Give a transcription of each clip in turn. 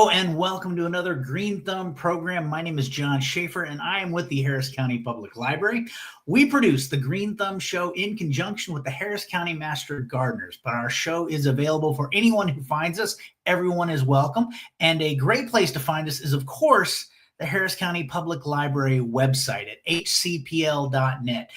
Hello and welcome to another Green Thumb program. My name is John Schaefer and I am with the Harris County Public Library. We produce the Green Thumb Show in conjunction with the Harris County Master Gardeners, but our show is available for anyone who finds us. Everyone is welcome. And a great place to find us is, of course, the Harris County Public Library website at hcpl.net.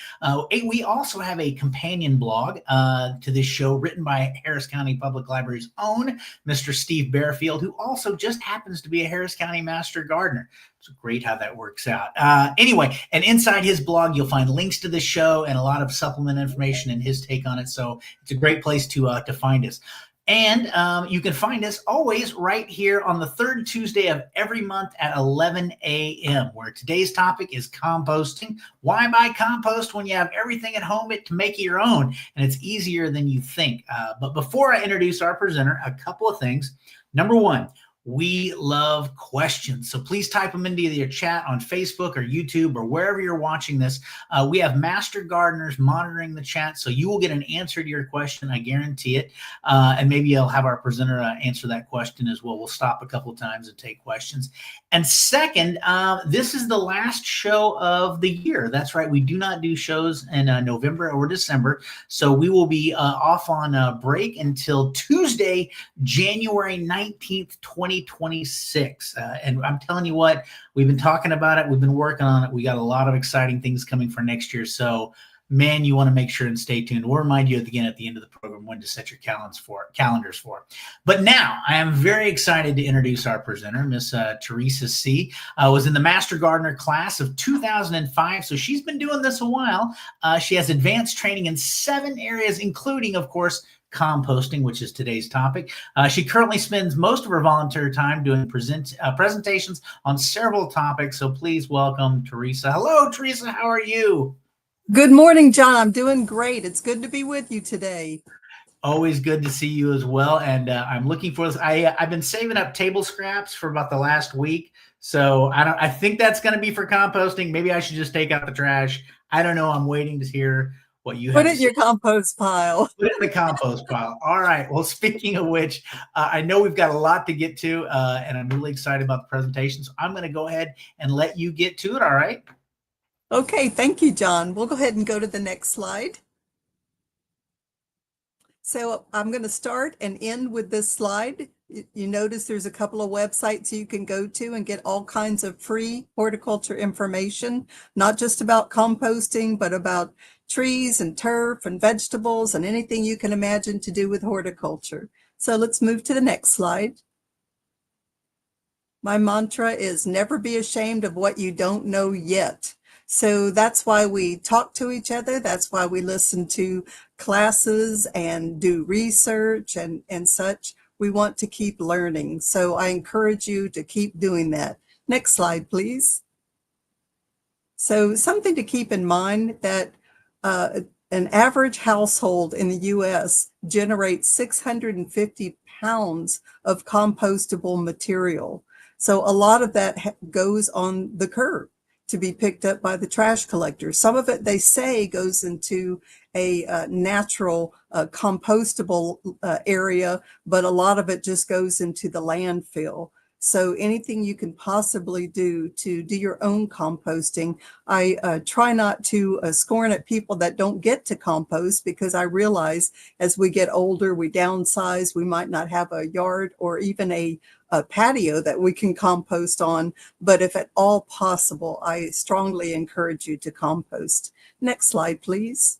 We also have a companion blog to this show written by Harris County Public Library's own Mr. Steve Bearfield, who also just happens to be a Harris County Master Gardener. It's great how that works out. Anyway, and inside his blog, you'll find links to the show and a lot of supplement information and his take on it. So it's a great place to find us. And you can find us always right here on the third Tuesday of every month at 11 a.m., where today's topic is composting. Why buy compost when you have everything at home to make it your own? And it's easier than you think. But before I introduce our presenter, a couple of things. Number one, we love questions. So please type them into your chat on Facebook or YouTube or wherever you're watching this. We have master gardeners monitoring the chat, so you will get an answer to your question. I guarantee it. And maybe I'll have our presenter answer that question as well. We'll stop a couple of times and take questions. And second, this is the last show of the year. That's right. We do not do shows in November or December. So we will be off on break until Tuesday, January 19th, 2026. And I'm telling you what, we've been talking about it. We've been working on it. We got a lot of exciting things coming for next year. So, man, you want to make sure and stay tuned. We'll remind you again at the end of the program when to set your calendars for. But now I am very excited to introduce our presenter, Miss Teresa C. Was in the Master Gardener class of 2005. So she's been doing this a while. She has advanced training in 7 areas, including, of course, composting, which is today's topic. She currently spends most of her volunteer time doing presentations on several topics. So please welcome Teresa. Hello, Teresa. How are you? Good morning, John. I'm doing great. It's good to be with you today. Always good to see you as well. And I'm looking for this. I've been saving up table scraps for about the last week. So I think that's going to be for composting. Maybe I should just take out the trash. I don't know. I'm waiting to hear what you have. Put it in your compost pile. Put it in the compost pile. All right. Well, speaking of which, I know we've got a lot to get to, and I'm really excited about the presentation. So I'm going to go ahead and let you get to it. All right. Okay. Thank you, John. We'll go ahead and go to the next slide. So I'm going to start and end with this slide. You notice there's a couple of websites you can go to and get all kinds of free horticulture information, not just about composting, but about trees and turf and vegetables and anything you can imagine to do with horticulture. So let's move to the next slide. My mantra is never be ashamed of what you don't know yet. So that's why we talk to each other. That's why we listen to classes and do research and such. We want to keep learning. So I encourage you to keep doing that. Next slide, please. So something to keep in mind that an average household in the U.S. generates 650 pounds of compostable material. So a lot of that goes on the curb to be picked up by the trash collector. Some of it, they say, goes into a natural compostable area, but a lot of it just goes into the landfill. So anything you can possibly do to do your own composting. I try not to scorn at people that don't get to compost, because I realize as we get older, we downsize, we might not have a yard or even a patio that we can compost on. But if at all possible, I strongly encourage you to compost. Next slide, please.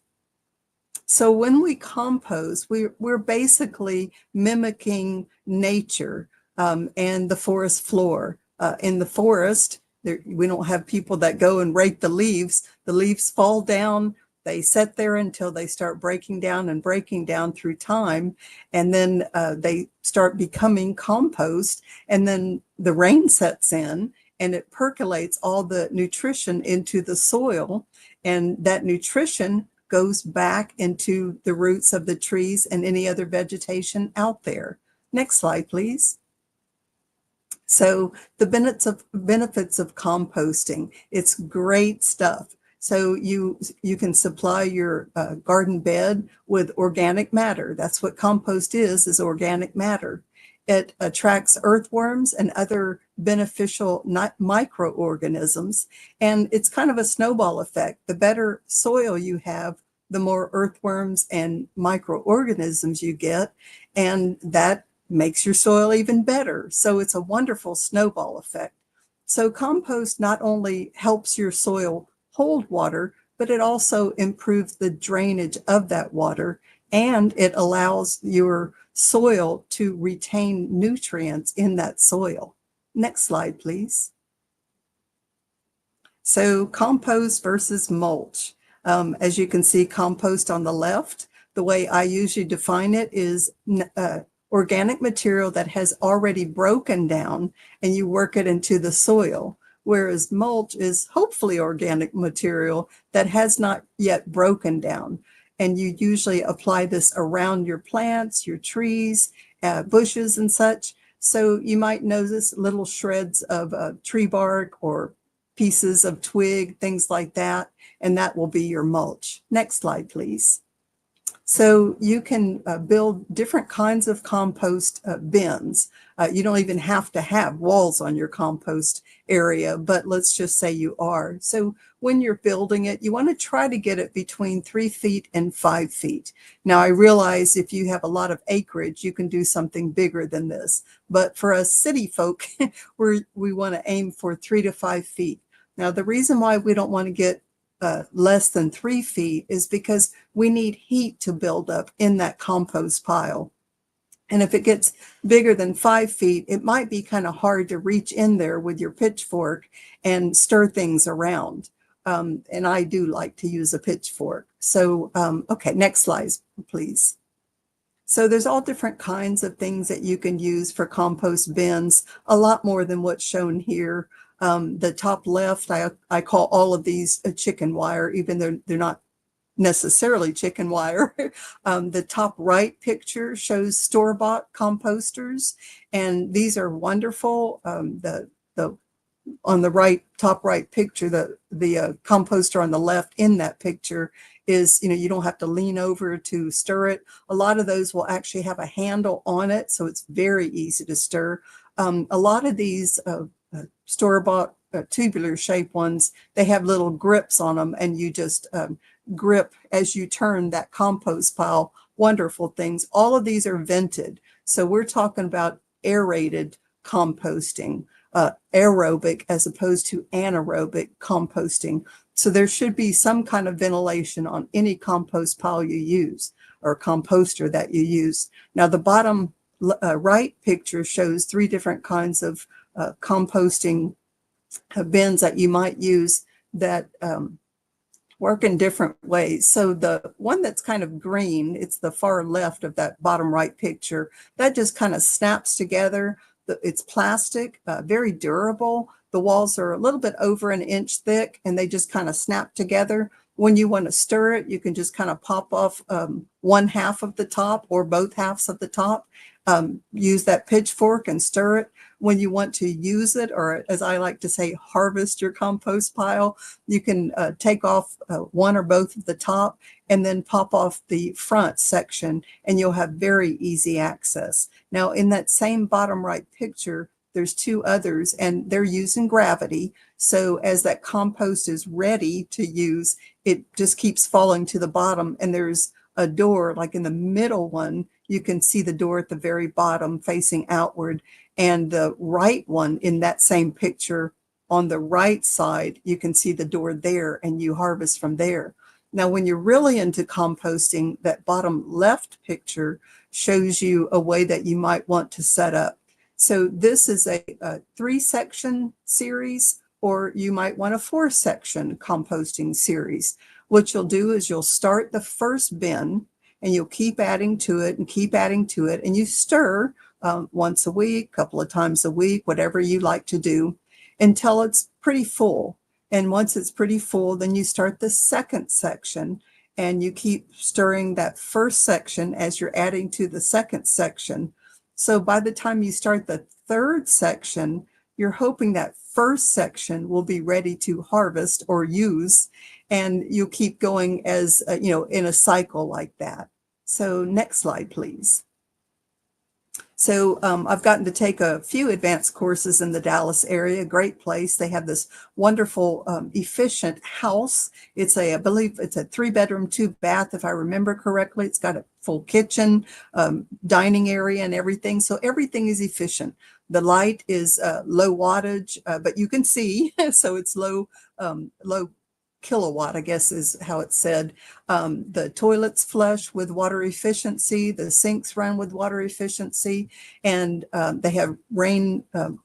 So when we compost, we're basically mimicking nature. And the forest floor. In the forest, we don't have people that go and rake the leaves. The leaves fall down, they sit there until they start breaking down and breaking down through time. And then they start becoming compost. And then the rain sets in and it percolates all the nutrition into the soil. And that nutrition goes back into the roots of the trees and any other vegetation out there. Next slide, please. So the benefits of composting, it's great stuff. So you can supply your garden bed with organic matter. That's what compost is organic matter. It attracts earthworms and other beneficial microorganisms. And it's kind of a snowball effect. The better soil you have, the more earthworms and microorganisms you get, and that makes your soil even better. So it's a wonderful snowball effect. So compost not only helps your soil hold water, but it also improves the drainage of that water, and it allows your soil to retain nutrients in that soil. Next slide, please. So compost versus mulch. As you can see, compost on the left, the way I usually define it is organic material that has already broken down and you work it into the soil, whereas mulch is hopefully organic material that has not yet broken down. And you usually apply this around your plants, your trees, bushes and such. So you might notice little shreds of tree bark or pieces of twig, things like that, and that will be your mulch. Next slide, please. So you can build different kinds of compost bins. You don't even have to have walls on your compost area, but let's just say you are. So when you're building it, you want to try to get it between 3 feet and 5 feet. Now, I realize if you have a lot of acreage, you can do something bigger than this. But for us city folk, we want to aim for 3 to 5 feet. Now, the reason why we don't want to get less than 3 feet is because we need heat to build up in that compost pile. And if it gets bigger than 5 feet, it might be kind of hard to reach in there with your pitchfork and stir things around. And I do like to use a pitchfork. So, okay, next slide, please. So there's all different kinds of things that you can use for compost bins, a lot more than what's shown here. The top left, I call all of these a chicken wire, even though they're not necessarily chicken wire. The top right picture shows store-bought composters, and these are wonderful. On the right, top right picture, the composter on the left in that picture is, you don't have to lean over to stir it. A lot of those will actually have a handle on it, so it's very easy to stir. A lot of these store-bought tubular shaped ones, they have little grips on them, and you just grip as you turn that compost pile. Wonderful things. All of these are vented. So we're talking about aerated composting, aerobic as opposed to anaerobic composting. So there should be some kind of ventilation on any compost pile you use or composter that you use. Now the bottom right picture shows 3 different kinds of composting bins that you might use that work in different ways. So the one that's kind of green, it's the far left of that bottom right picture, that just kind of snaps together. It's plastic, very durable. The walls are a little bit over an inch thick and they just kind of snap together. When you want to stir it, you can just kind of pop off one half of the top or both halves of the top. Use that pitchfork and stir it. When you want to use it, or as I like to say, harvest your compost pile, you can take off one or both of the top and then pop off the front section, and you'll have very easy access. Now, in that same bottom right picture, there's 2 others, and they're using gravity. So as that compost is ready to use, it just keeps falling to the bottom, and there's a door, like in the middle one, you can see the door at the very bottom facing outward. And the right one in that same picture on the right side, you can see the door there and you harvest from there. Now, when you're really into composting, that bottom left picture shows you a way that you might want to set up. So this is a 3-section series, or you might want a 4-section composting series. What you'll do is you'll start the first bin and you'll keep adding to it and keep adding to it, and you stir once a week, a couple of times a week, whatever you like to do, until it's pretty full. And once it's pretty full, then you start the second section and you keep stirring that first section as you're adding to the second section. So by the time you start the third section, you're hoping that first section will be ready to harvest or use, and you keep going as in a cycle like that. So next slide, please. So I've gotten to take a few advanced courses in the Dallas area, great place. They have this wonderful, efficient house. I believe it's a 3-bedroom, 2-bath, if I remember correctly. It's got a full kitchen, dining area and everything. So everything is efficient. The light is low wattage, but you can see, so it's low kilowatt, I guess is how it's said. The toilets flush with water efficiency, the sinks run with water efficiency, and they have rain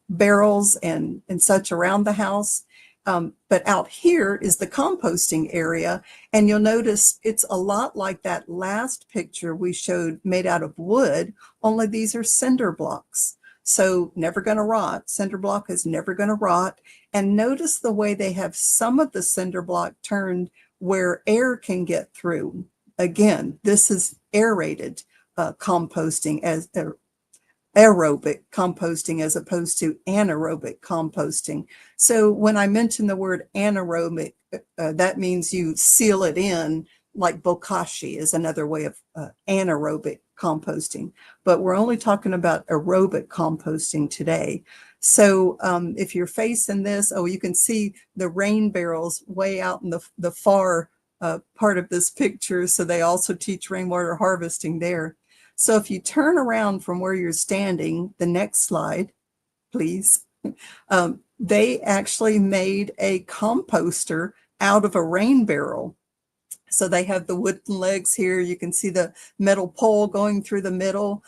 barrels and such around the house. But out here is the composting area, and you'll notice it's a lot like that last picture we showed made out of wood, only these are cinder blocks. So never going to rot. Cinder block is never going to rot. And notice the way they have some of the cinder block turned where air can get through. Again, this is aerated composting, as aerobic composting as opposed to anaerobic composting. So when I mention the word anaerobic, that means you seal it in, like bokashi is another way of anaerobic composting. But we're only talking about aerobic composting today. So if you're facing this, you can see the rain barrels way out in the far part of this picture. So they also teach rainwater harvesting there. So if you turn around from where you're standing, the next slide, please, they actually made a composter out of a rain barrel. So they have the wooden legs here. You can see the metal pole going through the middle.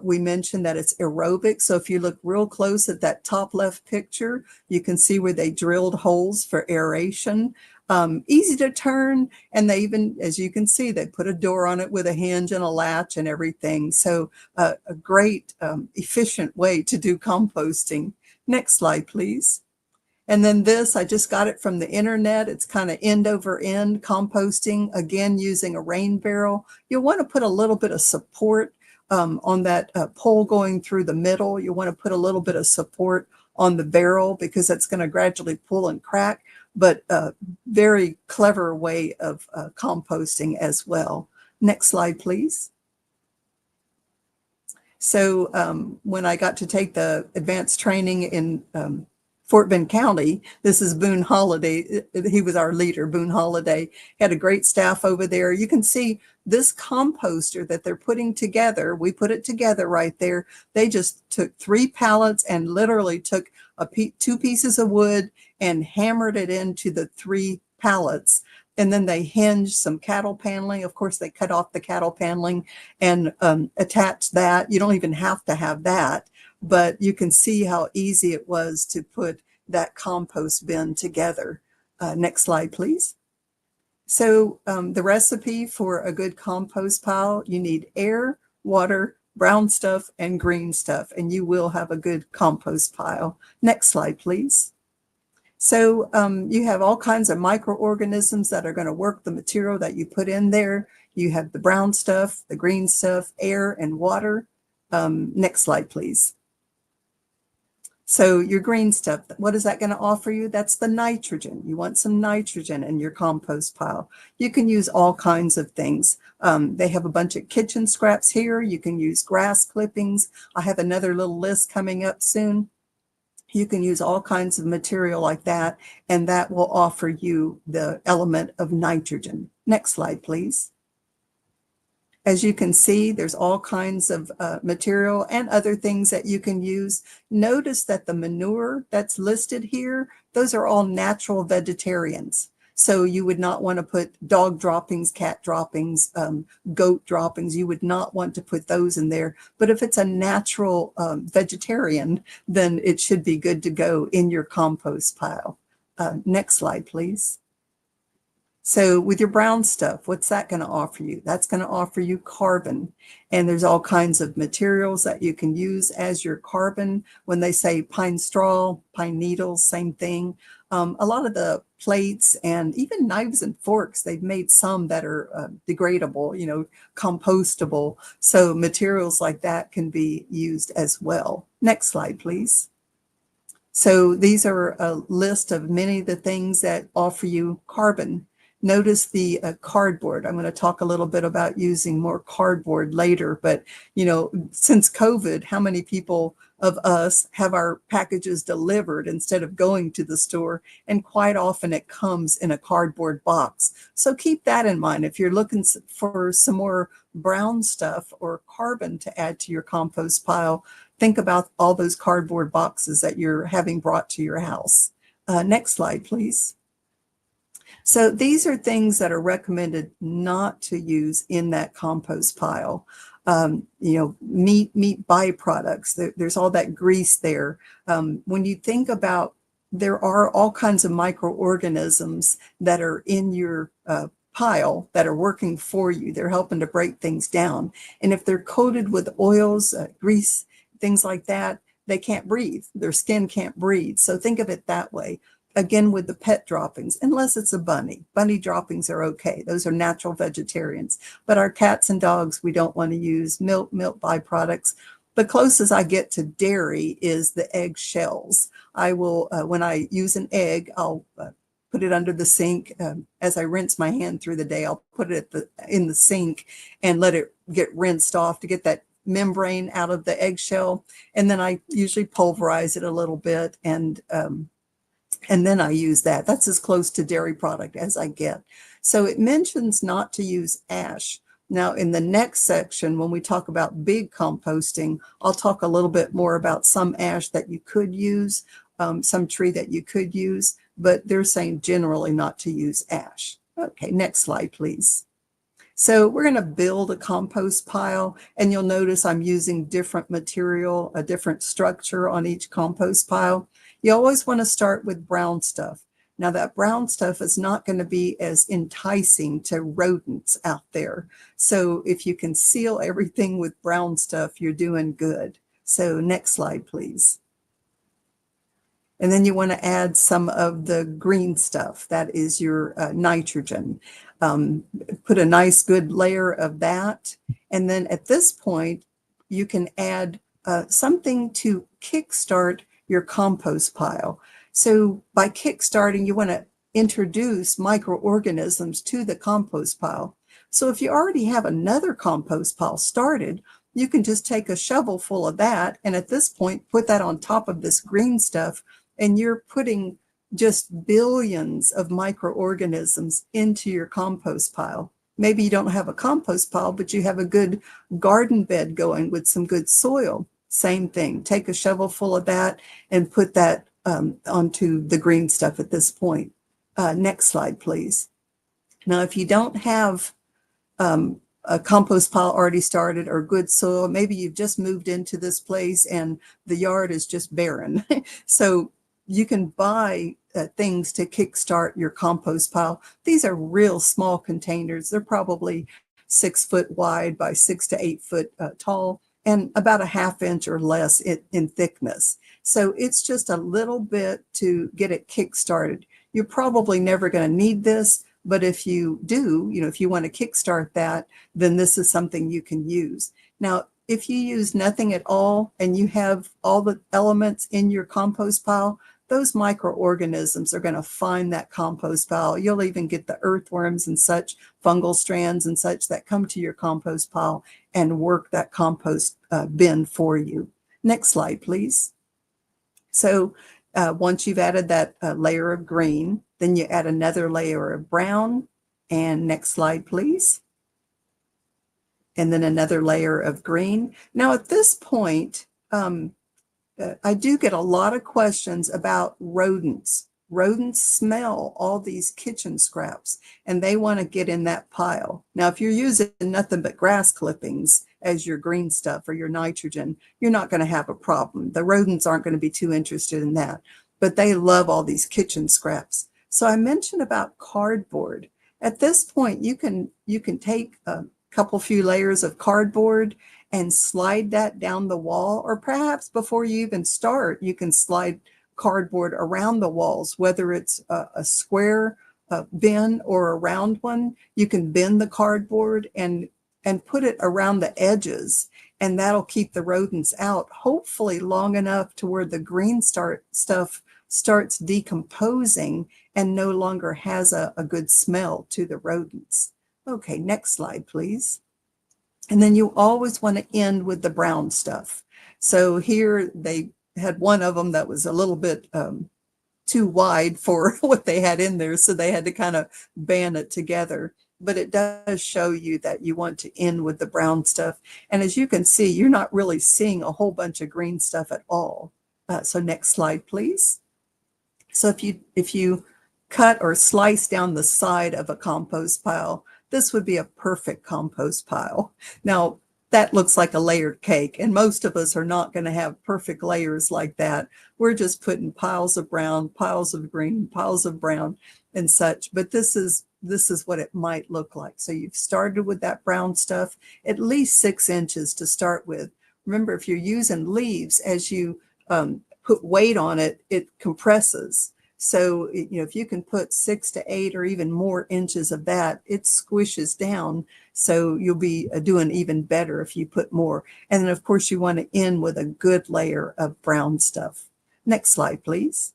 We mentioned that it's aerobic. So if you look real close at that top left picture, you can see where they drilled holes for aeration. Easy to turn, and they even, as you can see, they put a door on it with a hinge and a latch and everything. So a great, efficient way to do composting. Next slide, please. And then this, I just got it from the internet. It's kind of end over end composting, again, using a rain barrel. You'll want to put a little bit of support on that pole going through the middle. You want to put a little bit of support on the barrel because that's going to gradually pull and crack, but a very clever way of composting as well. Next slide, please. So when I got to take the advanced training in Fort Bend County, this is Boone Holiday. He was our leader, Boone Holiday. Had a great staff over there. You can see this composter that they're putting together. We put it together right there. They just took 3 pallets and literally took 2 pieces of wood and hammered it into the 3 pallets. And then they hinged some cattle paneling. Of course, they cut off the cattle paneling and attached that. You don't even have to have that, but you can see how easy it was to put that compost bin together. Next slide, please. So the recipe for a good compost pile, you need air, water, brown stuff, and green stuff, and you will have a good compost pile. Next slide, please. So you have all kinds of microorganisms that are going to work the material that you put in there. You have the brown stuff, the green stuff, air, and water. Next slide, please. So your green stuff, what is that going to offer you? That's the nitrogen. You want some nitrogen in your compost pile. You can use all kinds of things. They have a bunch of kitchen scraps here. You can use grass clippings. I have another little list coming up soon. You can use all kinds of material like that, and that will offer you the element of nitrogen. Next slide, please. As you can see, there's all kinds of material and other things that you can use. Notice that the manure that's listed here, those are all natural vegetarians. So you would not want to put dog droppings, cat droppings, goat droppings. You would not want to put those in there. But if it's a natural vegetarian, then it should be good to go in your compost pile. Next slide, please. So with your brown stuff, what's that going to offer you? That's going to offer you carbon. And there's all kinds of materials that you can use as your carbon. When they say pine straw, pine needles, same thing. A lot of the plates and even knives and forks, they've made some that are degradable, compostable. So materials like that can be used as well. Next slide, please. So these are a list of many of the things that offer you carbon. Notice the cardboard. I'm going to talk a little bit about using more cardboard later, but since COVID, how many people of us have our packages delivered instead of going to the store? And quite often it comes in a cardboard box. So keep that in mind. If you're looking for some more brown stuff or carbon to add to your compost pile, think about all those cardboard boxes that you're having brought to your house. Next slide, please. So these are things that are recommended not to use in that compost pile. Meat byproducts, there's all that grease there. When you think about, there are all kinds of microorganisms that are in your pile that are working for you. They're helping to break things down. And if they're coated with oils, grease, things like that, they can't breathe. Their skin can't breathe. So think of it that way. Again, with the pet droppings, unless it's a bunny. Bunny droppings are okay. Those are natural vegetarians. But our cats and dogs, we don't want to use milk byproducts. The closest I get to dairy is the egg shells. I will, when I use an egg, I'll put it under the sink. As I rinse my hand through the day, I'll put it in the sink and let it get rinsed off to get that membrane out of the eggshell. And then I usually pulverize it a little bit, and then I use that. That's as close to dairy product as I get. So it mentions not to use ash. Now, in the next section, when we talk about big composting, I'll talk a little bit more about some ash that you could use, some tree that you could use, but they're saying generally not to use ash. Okay, next slide, please. So we're going to build a compost pile, and you'll notice I'm using different material, a different structure on each compost pile. You always want to start with brown stuff. Now that brown stuff is not going to be as enticing to rodents out there. So if you can seal everything with brown stuff, you're doing good. So next slide, please. And then you want to add some of the green stuff. That is your nitrogen. Put a nice good layer of that. And then at this point, you can add something to kickstart your compost pile. So by kickstarting, you want to introduce microorganisms to the compost pile. So if you already have another compost pile started, you can just take a shovel full of that, and at this point, put that on top of this green stuff, and you're putting just billions of microorganisms into your compost pile. Maybe you don't have a compost pile, but you have a good garden bed going with some good soil. Same thing. Take a shovel full of that and put that onto the green stuff at this point. Next slide, please. Now, if you don't have a compost pile already started or good soil, maybe you've just moved into this place and the yard is just barren. So you can buy things to kickstart your compost pile. These are real small containers. They're probably 6 foot wide by 6 to 8 foot tall, and about a ½ inch or less in thickness. So it's just a little bit to get it kick-started. You're probably never going to need this, but if you do, if you want to kickstart that, then this is something you can use. Now, if you use nothing at all and you have all the elements in your compost pile, those microorganisms are going to find that compost pile. You'll even get the earthworms and such, fungal strands and such that come to your compost pile and work that compost bin for you. Next slide, please. So once you've added that layer of green, then you add another layer of brown. And next slide, please. And then another layer of green. Now at this point, I do get a lot of questions about rodents. Rodents smell all these kitchen scraps and they want to get in that pile. Now, if you're using nothing but grass clippings as your green stuff or your nitrogen, you're not going to have a problem. The rodents aren't going to be too interested in that, but they love all these kitchen scraps. So I mentioned about cardboard. At this point, you can take a few layers of cardboard and slide that down the wall, or perhaps before you even start, you can slide cardboard around the walls, whether it's a square bin or a round one. You can bend the cardboard and put it around the edges, and that'll keep the rodents out, hopefully long enough to where the green stuff starts decomposing and no longer has a good smell to the rodents. Okay, next slide, please. And then you always want to end with the brown stuff. So here they had one of them that was a little bit too wide for what they had in there, so they had to kind of band it together. But it does show you that you want to end with the brown stuff. And as you can see, you're not really seeing a whole bunch of green stuff at all. So next slide, please. So if you cut or slice down the side of a compost pile, this would be a perfect compost pile. Now, that looks like a layered cake, and most of us are not going to have perfect layers like that. We're just putting piles of brown, piles of green, piles of brown, and such. But this is what it might look like. So you've started with that brown stuff, at least 6 inches to start with. Remember, if you're using leaves, as you put weight on it, it compresses. So, if you can put 6 to 8 or even more inches of that, it squishes down. So you'll be doing even better if you put more. And then, of course, you want to end with a good layer of brown stuff. Next slide, please.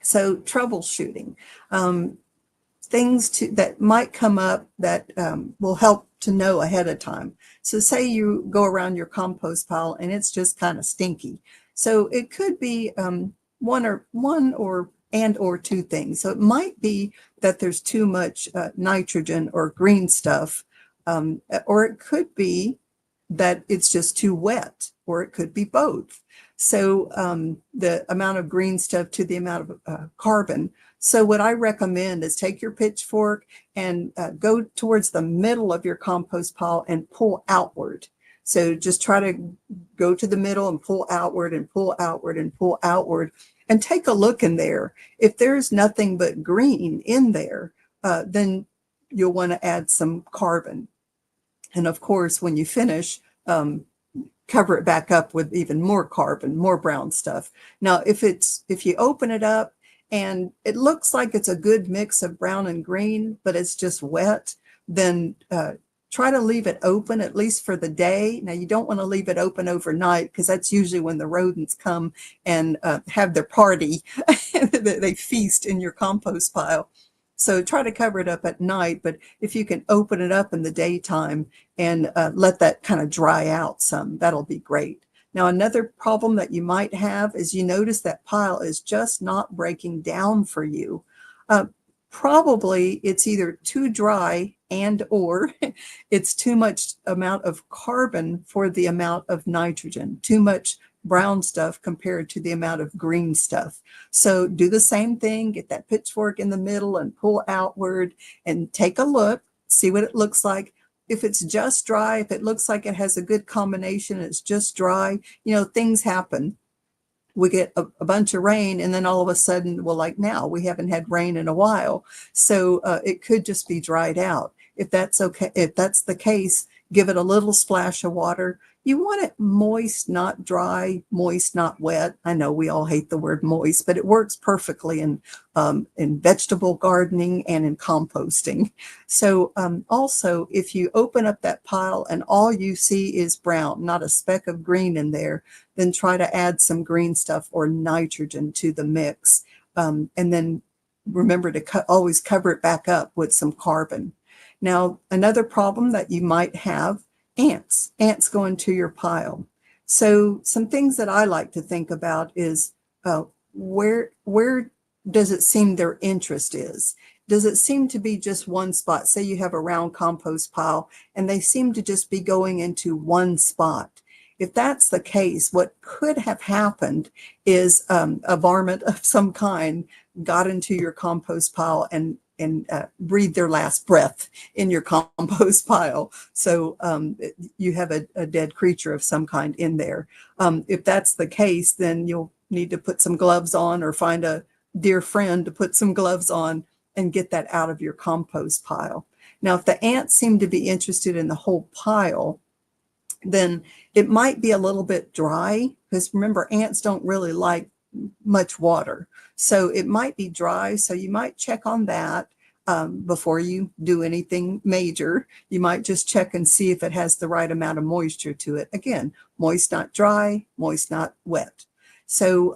So troubleshooting. Things that might come up that will help to know ahead of time. So say you go around your compost pile and it's just kind of stinky. So it could be one or two things. So it might be that there's too much nitrogen or green stuff, or it could be that it's just too wet, or it could be both. So the amount of green stuff to the amount of carbon. So what I recommend is take your pitchfork and go towards the middle of your compost pile and pull outward. So just try to go to the middle and pull outward and pull outward and pull outward, and take a look in there. If there's nothing but green in there, then you'll want to add some carbon. And of course, when you finish, cover it back up with even more carbon, more brown stuff. Now, if you open it up and it looks like it's a good mix of brown and green, but it's just wet, then try to leave it open at least for the day. Now, you don't want to leave it open overnight, because that's usually when the rodents come and have their party. They feast in your compost pile. So try to cover it up at night, but if you can open it up in the daytime and let that kind of dry out some, that'll be great. Now, another problem that you might have is you notice that pile is just not breaking down for you. Probably it's either too dry and or it's too much amount of carbon for the amount of nitrogen, too much brown stuff compared to the amount of green stuff. So do the same thing, get that pitchfork in the middle and pull outward and take a look, see what it looks like. If it's just dry, if it looks like it has a good combination, it's just dry, things happen. We get a bunch of rain, and then all of a sudden, well, like now, we haven't had rain in a while. So it could just be dried out. If that's okay, if that's the case, give it a little splash of water. You want it moist, not dry, moist, not wet. I know we all hate the word moist, but it works perfectly in vegetable gardening and in composting. So also, if you open up that pile and all you see is brown, not a speck of green in there, then try to add some green stuff or nitrogen to the mix. And then remember to always cover it back up with some carbon. Now, another problem that you might have, ants go into your pile. So some things that I like to think about is where does it seem their interest is? Does it seem to be just one spot? Say you have a round compost pile and they seem to just be going into one spot. If that's the case, what could have happened is a varmint of some kind got into your compost pile and breathe their last breath in your compost pile. So you have a dead creature of some kind in there. If that's the case, then you'll need to put some gloves on or find a dear friend to put some gloves on and get that out of your compost pile. Now, if the ants seem to be interested in the whole pile, then it might be a little bit dry, because remember, ants don't really like much water. So it might be dry. So you might check on that before you do anything major. You might just check and see if it has the right amount of moisture to it. Again, moist, not dry, moist, not wet. So,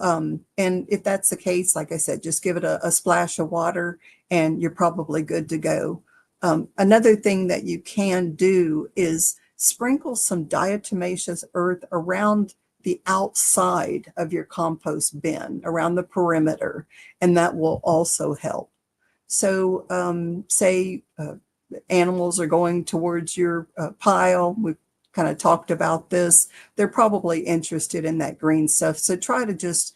and if that's the case, like I said, just give it a splash of water and you're probably good to go. Another thing that you can do is sprinkle some diatomaceous earth around the outside of your compost bin, around the perimeter, and that will also help. So say animals are going towards your pile. We've kind of talked about this. They're probably interested in that green stuff. So try to just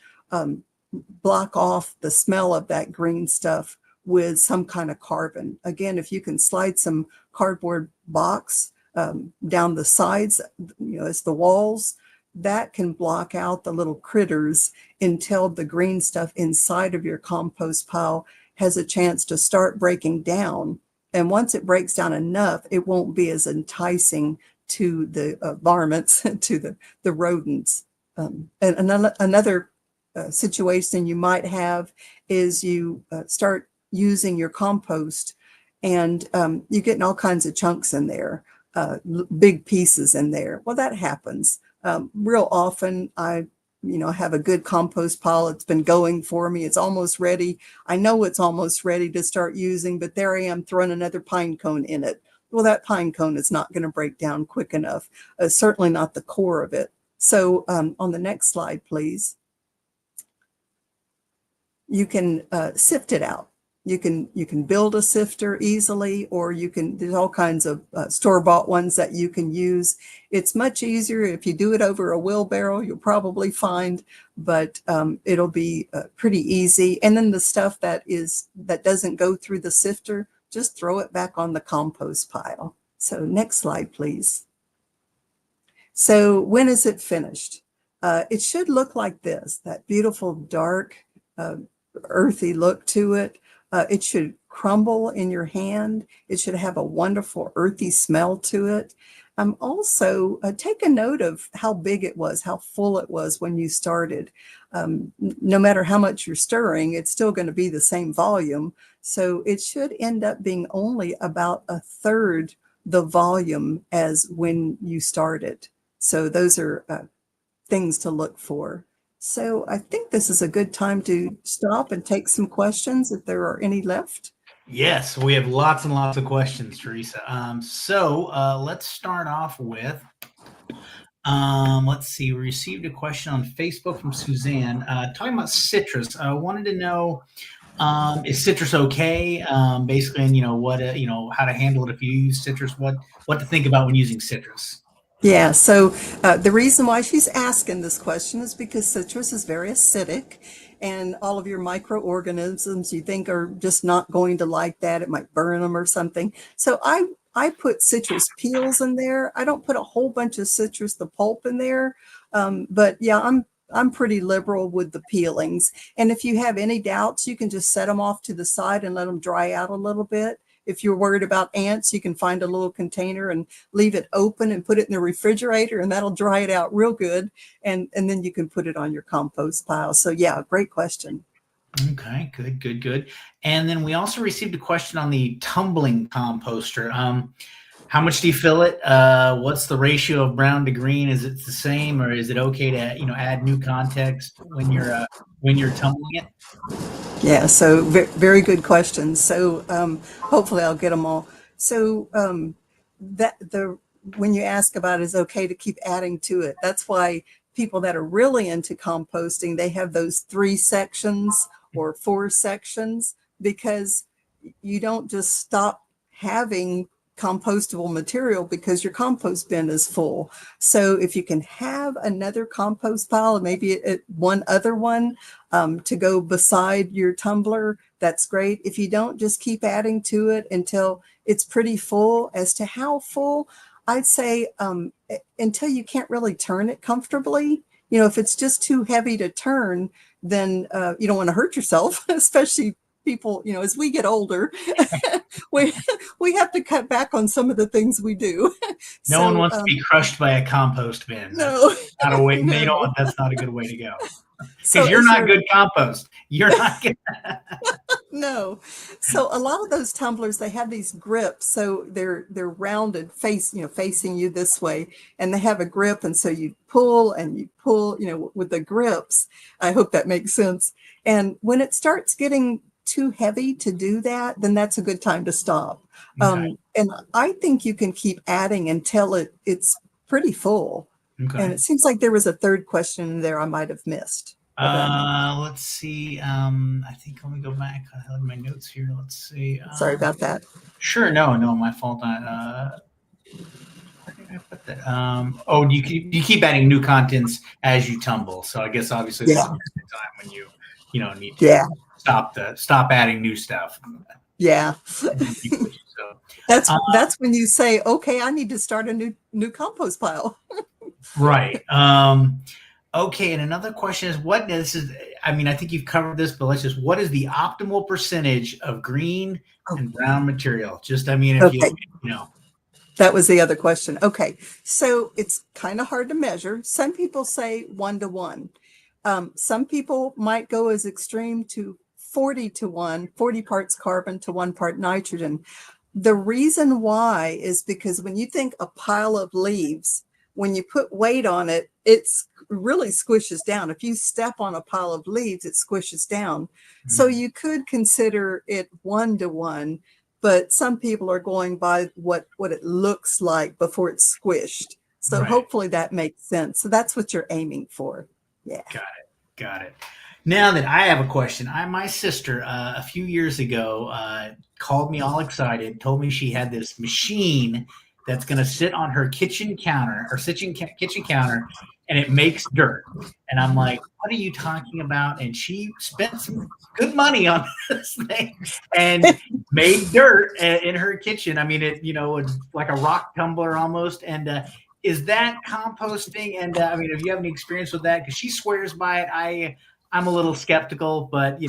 block off the smell of that green stuff with some kind of carbon. Again, if you can slide some cardboard box down the sides, as the walls, that can block out the little critters until the green stuff inside of your compost pile has a chance to start breaking down. And once it breaks down enough, it won't be as enticing to the varmints, to the rodents. And another situation you might have is you start using your compost and you're getting all kinds of chunks in there, big pieces in there. Well, that happens. Real often I have a good compost pile. It's been going for me. It's almost ready. I know it's almost ready to start using, but there I am throwing another pine cone in it. Well, that pine cone is not going to break down quick enough. Certainly not the core of it. So on the next slide, please. You can sift it out. You can build a sifter easily, or there's all kinds of store-bought ones that you can use. It's much easier if you do it over a wheelbarrow, you'll probably find, but it'll be pretty easy. And then the stuff that doesn't go through the sifter, just throw it back on the compost pile. So next slide, please. So when is it finished? It should look like this, that beautiful dark earthy look to it. It should crumble in your hand. It should have a wonderful earthy smell to it. Also, take a note of how big it was, how full it was when you started. No matter how much you're stirring, it's still going to be the same volume. So it should end up being only about a third the volume as when you started. So those are things to look for. So I think this is a good time to stop and take some questions if there are any left. Yes, we have lots and lots of questions, Teresa. So let's start off with, let's see, we received a question on Facebook from Suzanne talking about citrus. I wanted to know, is citrus okay? Basically, and what, how to handle it if you use citrus, what to think about when using citrus. Yeah, so the reason why she's asking this question is because citrus is very acidic, and all of your microorganisms you think are just not going to like that. It might burn them or something. So I put citrus peels in there. I don't put a whole bunch of citrus, the pulp in there. But yeah, I'm pretty liberal with the peelings. And if you have any doubts, you can just set them off to the side and let them dry out a little bit. If you're worried about ants, you can find a little container and leave it open and put it in the refrigerator, and that'll dry it out real good. And then you can put it on your compost pile. So yeah, great question. Okay, good. And then we also received a question on the tumbling composter. How much do you fill it? What's the ratio of brown to green? Is it the same, or is it okay to add new context when you're tumbling it? Yeah, so very good questions. So hopefully I'll get them all. So when you ask about is it okay to keep adding to it, that's why people that are really into composting, they have those 3 sections or 4 sections, because you don't just stop having compostable material because your compost bin is full. So if you can have another compost pile, maybe one other one to go beside your tumbler, that's great. If you don't, just keep adding to it until it's pretty full. As to how full, I'd say until you can't really turn it comfortably. If it's just too heavy to turn, then you don't want to hurt yourself, especially people, as we get older, we have to cut back on some of the things we do. No one wants to be crushed by a compost bin. No, not a way. no. That's not a good way to go. Because So you're not good compost. You're not good. No. So a lot of those tumblers, they have these grips. So they're rounded facing you this way, and they have a grip. And so you pull and you pull, with the grips. I hope that makes sense. And when it starts getting too heavy to do that, then that's a good time to stop. Okay. And I think you can keep adding until it's pretty full. And Okay. it seems like there was a third question there I might have missed. Whether I missed. Let's see. I think let me go back. I have my notes here. Let's see. Sorry about that. Sure. No, my fault. Where did I put that? Oh, you keep adding new contents as you tumble. So I guess obviously this is the time when you need to stop adding new stuff. Yeah. So That's when you say, okay, I need to start a new compost pile. right. Okay, and another question is I think you've covered this, but what is the optimal percentage of green and brown material? Just, if Okay. That was the other question. Okay. So it's kind of hard to measure. Some people say 1-to-1. Some people might go as extreme to 40-to-1, 40 parts carbon to 1 part nitrogen. The reason why is because when you think a pile of leaves, when you put weight on it, it's really squishes down. If you step on a pile of leaves, it squishes down. Mm-hmm. So you could consider it 1-to-1, but some people are going by what it looks like before it's squished. So hopefully that makes sense. So that's what you're aiming for. Yeah. Got it. Now that I have a question, my sister a few years ago called me all excited, told me she had this machine that's going to sit on her kitchen counter, and it makes dirt. And I'm like, what are you talking about? And she spent some good money on this thing and made dirt in her kitchen. It's like a rock tumbler almost. And is that composting? And if you have any experience with that, because she swears by it, I'm a little skeptical, but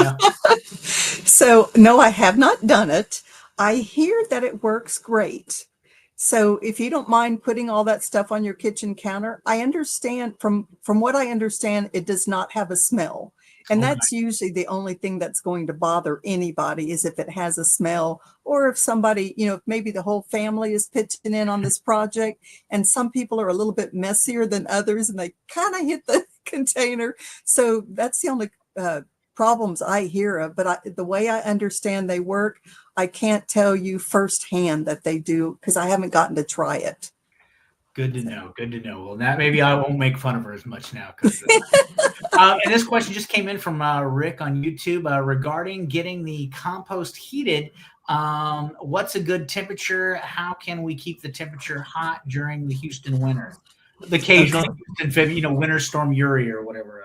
So no, I have not done it. I hear that it works great. So if you don't mind putting all that stuff on your kitchen counter, I understand from what I understand, it does not have a smell. And that's usually the only thing that's going to bother anybody is if it has a smell, or if somebody, if maybe the whole family is pitching in on this project, and some people are a little bit messier than others and they kind of hit the container. So that's the only problems I hear of, but the way I understand they work, I can't tell you firsthand that they do because I haven't gotten to try it. Good to know. Well, that maybe I won't make fun of her as much now. And this question just came in from Rick on YouTube regarding getting the compost heated. What's a good temperature? How can we keep the temperature hot during the Houston winter? The occasional winter storm Uri or whatever.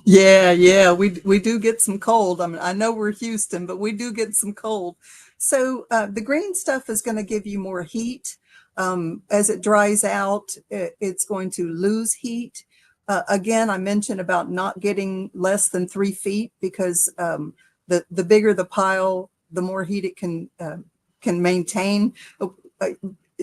Yeah, we do get some cold. I know we're Houston, but we do get some cold. So the green stuff is going to give you more heat. As it dries out, it's going to lose heat. Again, I mentioned about not getting less than 3 feet because the bigger the pile, the more heat it can maintain.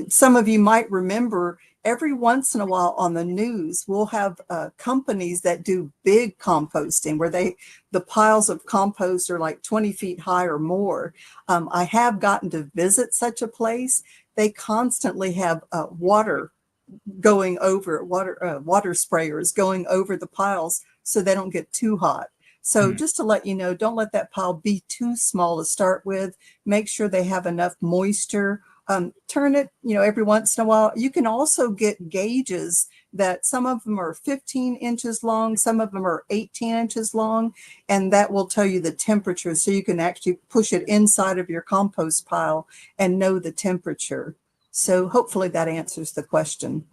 Some of you might remember every once in a while on the news, we'll have companies that do big composting where the piles of compost are like 20 feet high or more. I have gotten to visit such a place. They constantly have water sprayers going over the piles so they don't get too hot. So just to let you know, don't let that pile be too small to start with. Make sure they have enough moisture. Turn it, every once in a while. You can also get gauges that some of them are 15 inches long, some of them are 18 inches long, and that will tell you the temperature. So you can actually push it inside of your compost pile and know the temperature. So hopefully that answers the question.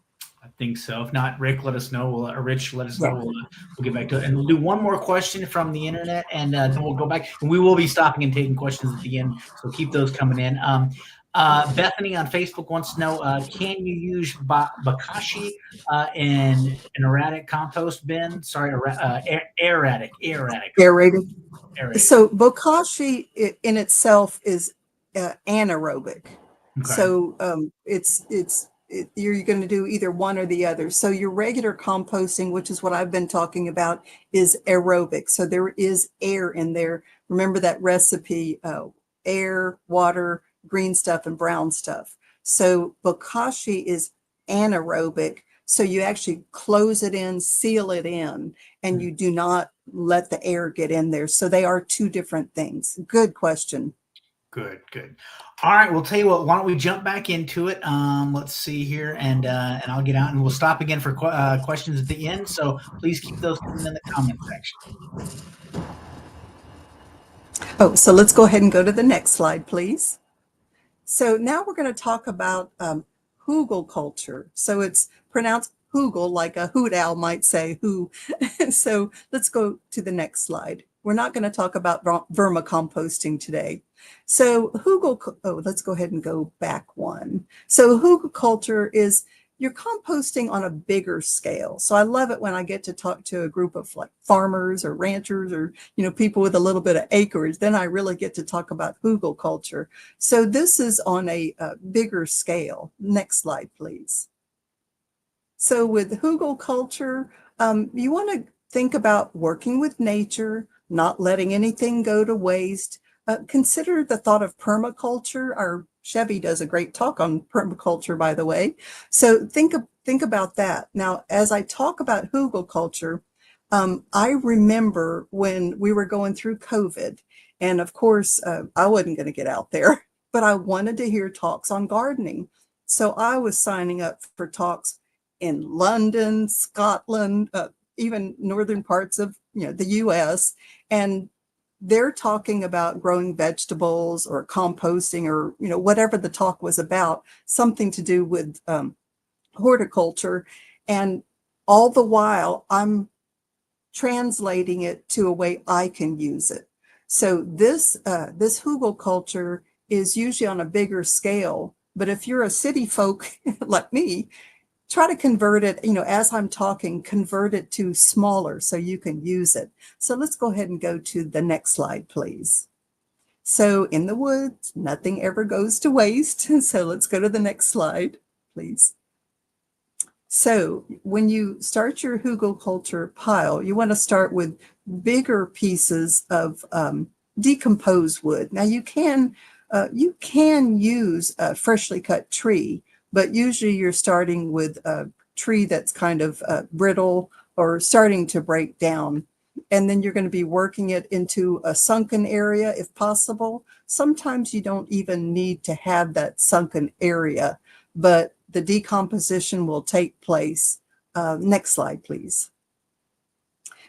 I think so. If not, Rick, let us know. Rich, let us know. We'll get back to it. And we'll do one more question from the internet, and then we'll go back. And we will be stopping and taking questions at the end, so keep those coming in. Bethany on Facebook wants to know, can you use bokashi in an erratic compost bin? Sorry, aeratic. Aerated. So bokashi in itself is anaerobic. Okay. So you're going to do either one or the other. So your regular composting, which is what I've been talking about, is aerobic. So there is air in there Remember that recipe, air, water, green stuff, and brown stuff. So bokashi is anaerobic. So you actually close it in, seal it in, and you do not let the air get in there. So they are two different things. Good question. Good, good. All right, we'll tell you what. Why don't we jump back into it? Let's see here, and I'll get out, and we'll stop again for questions at the end. So please keep those coming in the comment section. Oh, so let's go ahead and go to the next slide, please. So now we're going to talk about hugel culture. So it's pronounced hugel, like a hoot owl might say who. So let's go to the next slide. We're not going to talk about vermicomposting today. So let's go ahead and go back one. So hugel culture is you're composting on a bigger scale. So I love it when I get to talk to a group of like farmers or ranchers or, people with a little bit of acreage. Then I really get to talk about hugel culture. So this is on a bigger scale. Next slide, please. So with hugel culture, you want to think about working with nature, not letting anything go to waste. Consider the thought of permaculture. Our Chevy does a great talk on permaculture, by the way. So think about that. Now, as I talk about hugel culture, I remember when we were going through COVID, and of course, I wasn't going to get out there, but I wanted to hear talks on gardening. So I was signing up for talks in London, Scotland, even northern parts of the US, and they're talking about growing vegetables or composting or whatever the talk was about, something to do with horticulture. And all the while I'm translating it to a way I can use it. So this hugel culture is usually on a bigger scale, but if you're a city folk like me, try to convert it, as I'm talking, convert it to smaller so you can use it. So let's go ahead and go to the next slide, please. So in the woods, nothing ever goes to waste. So let's go to the next slide, please. So when you start your hugel culture pile, you want to start with bigger pieces of decomposed wood. Now you can use a freshly cut tree, but usually you're starting with a tree that's kind of brittle or starting to break down. And then you're going to be working it into a sunken area if possible. Sometimes you don't even need to have that sunken area, but the decomposition will take place. Next slide, please.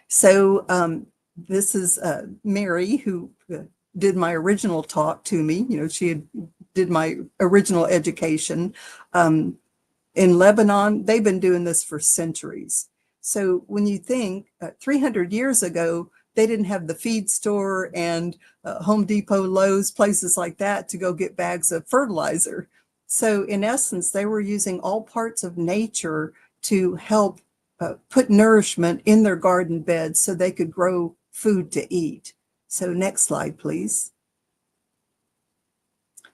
So this is Mary, who did my original talk to me. She did my original education. In Lebanon, they've been doing this for centuries. So when you think 300 years ago, they didn't have the feed store and Home Depot, Lowe's, places like that to go get bags of fertilizer. So in essence, they were using all parts of nature to help put nourishment in their garden beds so they could grow food to eat. So next slide, please.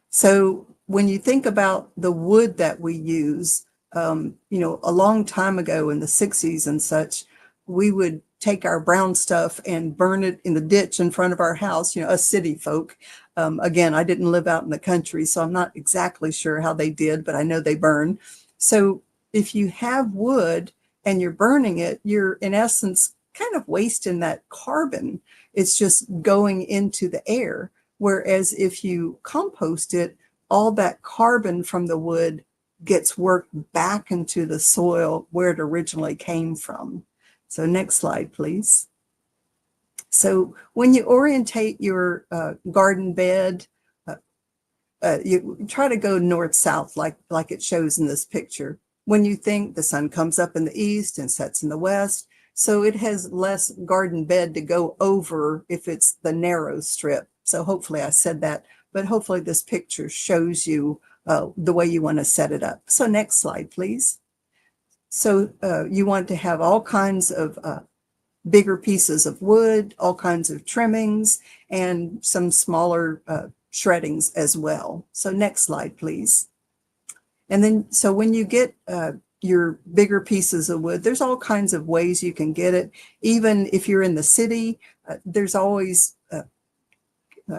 So when you think about the wood that we use, a long time ago in the 60s and such, we would take our brown stuff and burn it in the ditch in front of our house, us city folk. Again, I didn't live out in the country, so I'm not exactly sure how they did, but I know they burn. So if you have wood and you're burning it, you're in essence kind of wasting that carbon. It's just going into the air. Whereas if you compost it, all that carbon from the wood gets worked back into the soil where it originally came from. So next slide, please. So when you orientate your garden bed, you try to go north-south like it shows in this picture. When you think the sun comes up in the east and sets in the west, so it has less garden bed to go over if it's the narrow strip. So hopefully I said that, but hopefully this picture shows you the way you want to set it up. So next slide, please. So you want to have all kinds of bigger pieces of wood, all kinds of trimmings, and some smaller shreddings as well. So next slide, please. And then, so when you get your bigger pieces of wood, there's all kinds of ways you can get it. Even if you're in the city, there's always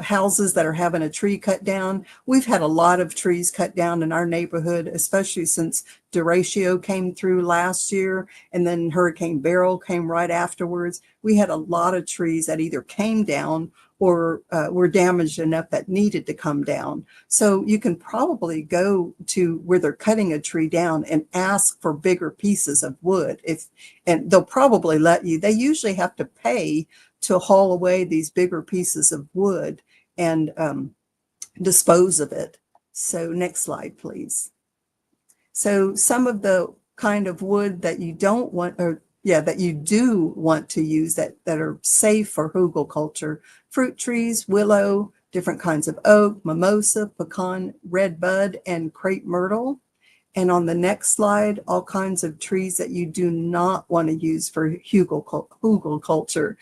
houses that are having a tree cut down. We've had a lot of trees cut down in our neighborhood, especially since Derecho came through last year, and then Hurricane Beryl came right afterwards. We had a lot of trees that either came down or were damaged enough that needed to come down. So you can probably go to where they're cutting a tree down and ask for bigger pieces of wood. And they'll probably let you. They usually have to pay to haul away these bigger pieces of wood and dispose of it. So next slide, please. So some of the kind of wood that you don't want, that you do want to use that are safe for hugelkultur: fruit trees, willow, different kinds of oak, mimosa, pecan, red bud, and crepe myrtle. And on the next slide, all kinds of trees that you do not want to use for hugelkultur: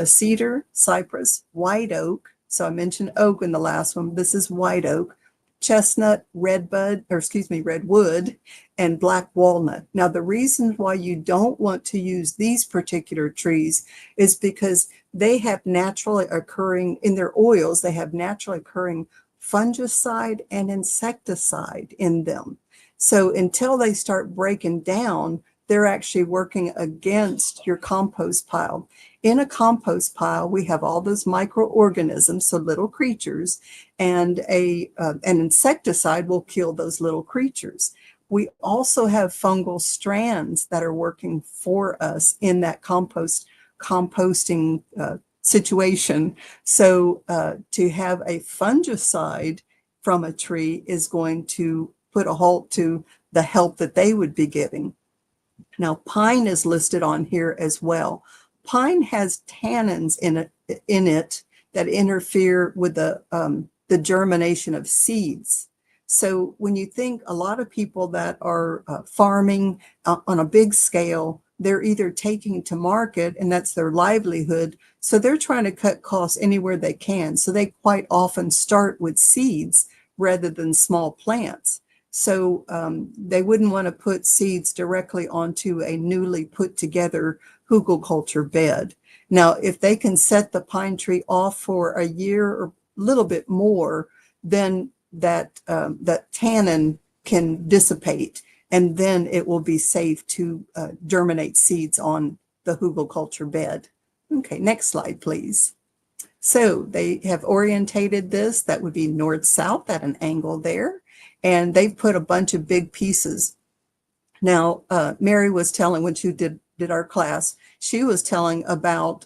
cedar, cypress, white oak. So I mentioned oak in the last one. This is white oak, chestnut, redwood, and black walnut. Now, the reason why you don't want to use these particular trees is because they have naturally occurring, in their oils, they have naturally occurring fungicide and insecticide in them. So until they start breaking down, they're actually working against your compost pile. In a compost pile, we have all those microorganisms, so little creatures, and an insecticide will kill those little creatures. We also have fungal strands that are working for us in that composting situation. So to have a fungicide from a tree is going to put a halt to the help that they would be giving. Now, pine is listed on here as well. Pine has tannins in it that interfere with the germination of seeds. So when you think, a lot of people that are farming on a big scale, they're either taking to market, and that's their livelihood. So they're trying to cut costs anywhere they can. So they quite often start with seeds rather than small plants. So they wouldn't want to put seeds directly onto a newly put together hugelkultur bed. Now, if they can set the pine tree off for a year or a little bit more, then that tannin can dissipate, and then it will be safe to germinate seeds on the hugelkultur bed. Okay, next slide, please. So they have orientated this, that would be north-south at an angle there, and they've put a bunch of big pieces. Now, Mary was telling, when she did our class, she was telling about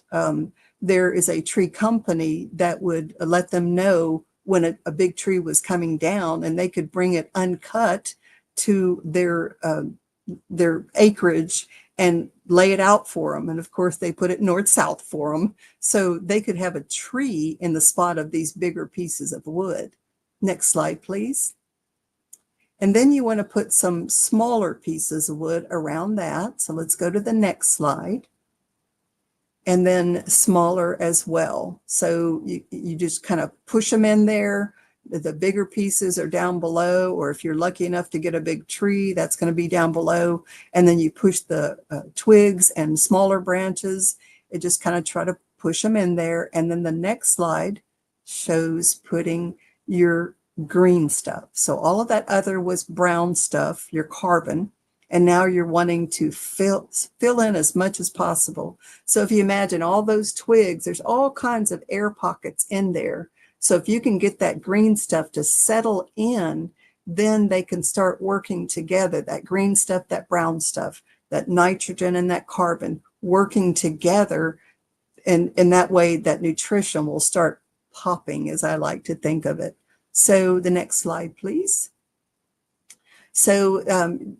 there is a tree company that would let them know when a big tree was coming down, and they could bring it uncut to their acreage and lay it out for them. And of course, they put it north-south for them, so they could have a tree in the spot of these bigger pieces of wood. Next slide, please. And then you want to put some smaller pieces of wood around that. So let's go to the next slide. And then smaller as well. So you just kind of push them in there. The bigger pieces are down below, or if you're lucky enough to get a big tree, that's going to be down below. And then you push the twigs and smaller branches. It just kind of try to push them in there. And then the next slide shows putting your green stuff. So all of that other was brown stuff, your carbon. And now you're wanting to fill in as much as possible. So if you imagine all those twigs, there's all kinds of air pockets in there. So if you can get that green stuff to settle in, then they can start working together. That green stuff, that brown stuff, that nitrogen and that carbon working together. And in that way, that nutrition will start popping, as I like to think of it. So the next slide, please. So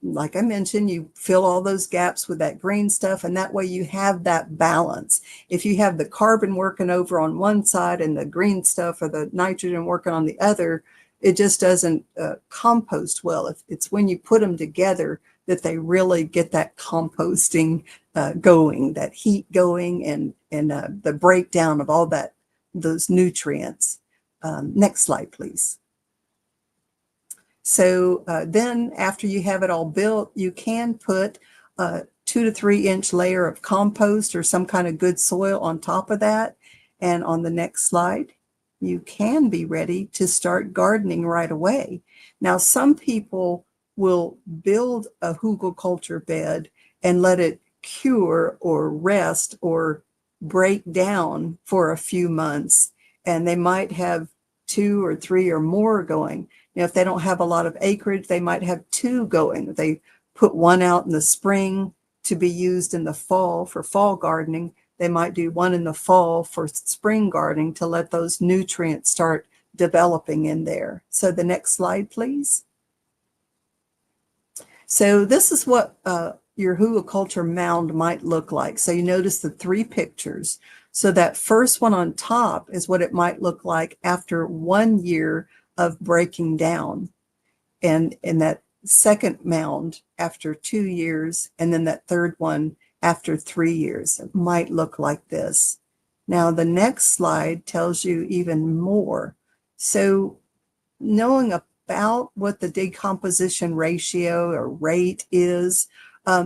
like I mentioned, you fill all those gaps with that green stuff, and that way you have that balance. If you have the carbon working over on one side and the green stuff or the nitrogen working on the other, it just doesn't compost well. It's when you put them together that they really get that composting going, that heat going, and the breakdown of all those nutrients. Next slide, please. So then after you have it all built, you can put a 2 to 3 inch layer of compost or some kind of good soil on top of that. And on the next slide, you can be ready to start gardening right away. Now, some people will build a hugelkultur bed and let it cure or rest or break down for a few months, and they might have 2 or 3 or more going. Now, if they don't have a lot of acreage, they might have 2 going. They put one out in the spring to be used in the fall for fall gardening. They might do one in the fall for spring gardening to let those nutrients start developing in there. So the next slide, please. So this is what your hugelkultur mound might look like. So you notice the 3 pictures. So that first one on top is what it might look like after 1 year of breaking down. And in that second mound after 2 years, and then that third one after 3 years. It might look like this. Now the next slide tells you even more. So knowing about what the decomposition ratio or rate is,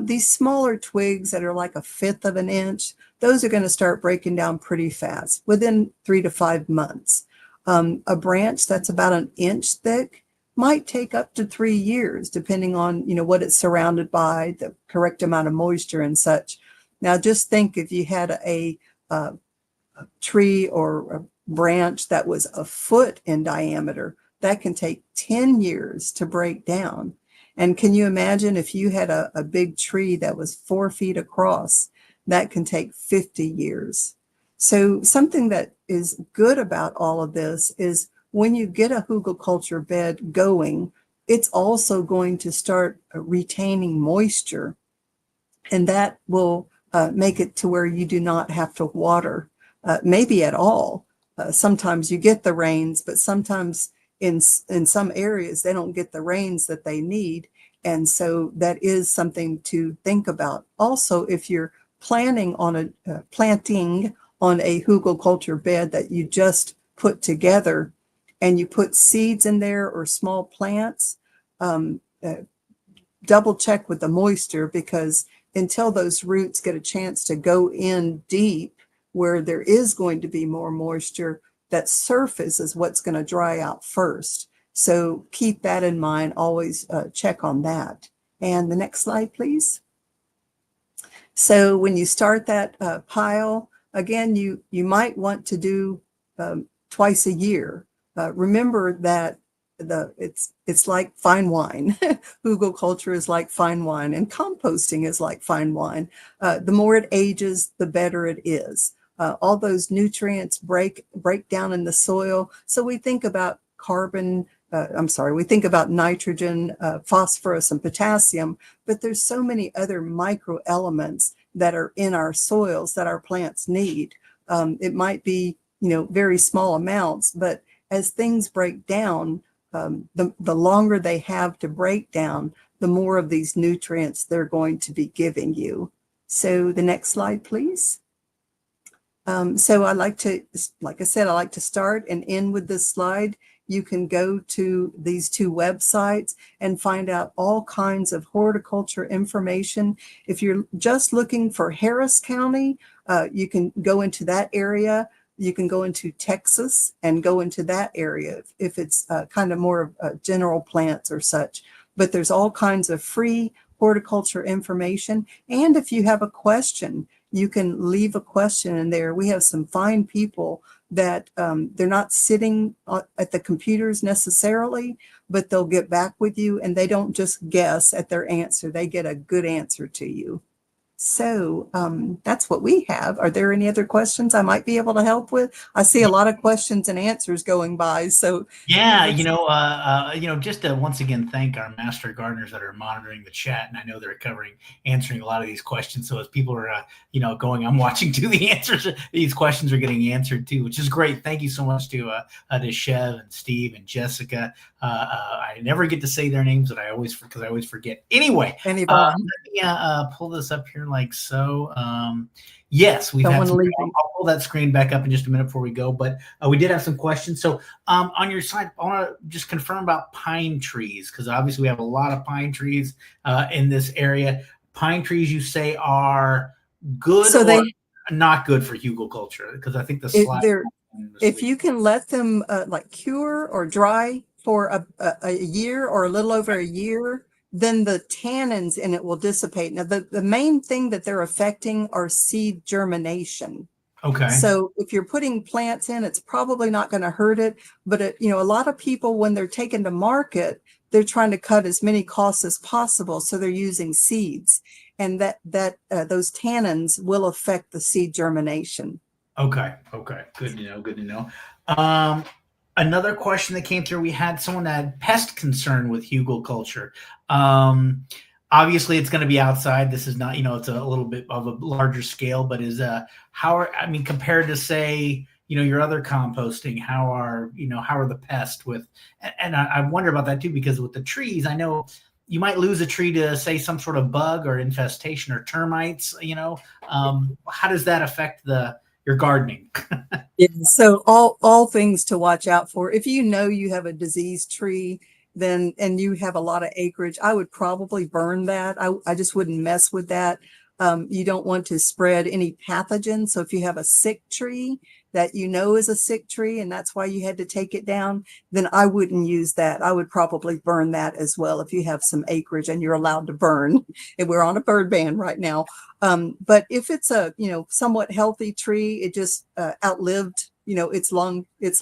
these smaller twigs that are like 1/5 of an inch, those are going to start breaking down pretty fast within 3 to 5 months. A branch that's about 1 inch thick might take up to 3 years, depending on, what it's surrounded by, the correct amount of moisture and such. Now, just think if you had a tree or a branch that was 1 foot in diameter, that can take 10 years to break down. And can you imagine if you had a big tree that was 4 feet across, that can take 50 years. So something that is good about all of this is when you get a hugelkultur bed going, it's also going to start retaining moisture, and that will make it to where you do not have to water, maybe at all. Sometimes you get the rains, but sometimes in some areas they don't get the rains that they need, and so that is something to think about. Also, if you're planning on planting on a hugelkultur bed that you just put together, and you put seeds in there or small plants, double check with the moisture, because until those roots get a chance to go in deep where there is going to be more moisture, that surface is what's going to dry out first. So keep that in mind. Always check on that. And the next slide, please. So when you start that pile, again, you might want to do twice a year. Remember that it's like fine wine. Hugelkultur is like fine wine, and composting is like fine wine. The more it ages, the better it is. All those nutrients break down in the soil. So we think about we think about nitrogen, phosphorus, and potassium, but there's so many other micro elements that are in our soils that our plants need. It might be, very small amounts, but as things break down, the longer they have to break down, the more of these nutrients they're going to be giving you. So the next slide, please. So I like to, like I said, I like to start and end with this slide. You can go to these 2 websites and find out all kinds of horticulture information. If you're just looking for Harris County, you can go into that area. You can go into Texas and go into that area if it's kind of more of general plants or such. But there's all kinds of free horticulture information. And if you have a question, you can leave a question in there. We have some fine people that they're not sitting at the computers necessarily, but they'll get back with you, and they don't just guess at their answer. They get a good answer to you. So that's what we have. Are there any other questions I might be able to help with? I see a lot of questions and answers going by. So yeah, just to once again thank our master gardeners that are monitoring the chat, and I know they're answering a lot of these questions. So as people are, going, I'm watching too. The answers, these questions are getting answered too, which is great. Thank you so much to Chev and Steve and Jessica. I never get to say their names, but I always forget. Anyway, let me pull this up here like so. Yes, we've had some, I'll pull that screen back up in just a minute before we go, but we did have some questions. So on your side, I want to just confirm about pine trees, because obviously we have a lot of pine trees in this area. Pine trees, you say, are good or not good for hugelkultur? Because I think the slide if you can let them like cure or dry for a year or a little over a year, then the tannins in it will dissipate. Now, the main thing that they're affecting are seed germination. Okay. So if you're putting plants in, it's probably not going to hurt it. But a lot of people, when they're taken to market, they're trying to cut as many costs as possible. So they're using seeds, and those tannins will affect the seed germination. Okay. Okay. Good to know. Good to know. Um, Another question that came through, we had someone that had pest concern with hugelkultur. Um, Obviously, it's going to be outside. This is not, it's a little bit of a larger scale, but I mean, compared to say, your other composting, how are the pests with, and I wonder about that too, because with the trees, I know you might lose a tree to say some sort of bug or infestation or termites, how does that affect your gardening? Yeah, so all things to watch out for. If you know you have a diseased tree, then and you have a lot of acreage, I would probably burn that. I just wouldn't mess with that. You don't want to spread any pathogens. So if you have a sick tree that is a sick tree and that's why you had to take it down, then I wouldn't use that. I would probably burn that as well if you have some acreage and you're allowed to burn. And we're on a bird ban right now. But if it's a somewhat healthy tree, it just outlived its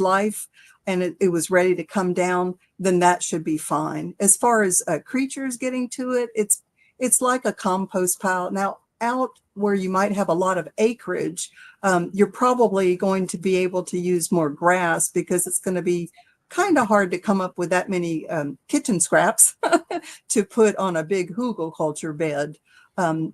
life, and it was ready to come down, then that should be fine. As far as creatures getting to it, it's like a compost pile. Now, out where you might have a lot of acreage, you're probably going to be able to use more grass because it's going to be kind of hard to come up with that many kitchen scraps to put on a big hugelkultur bed. And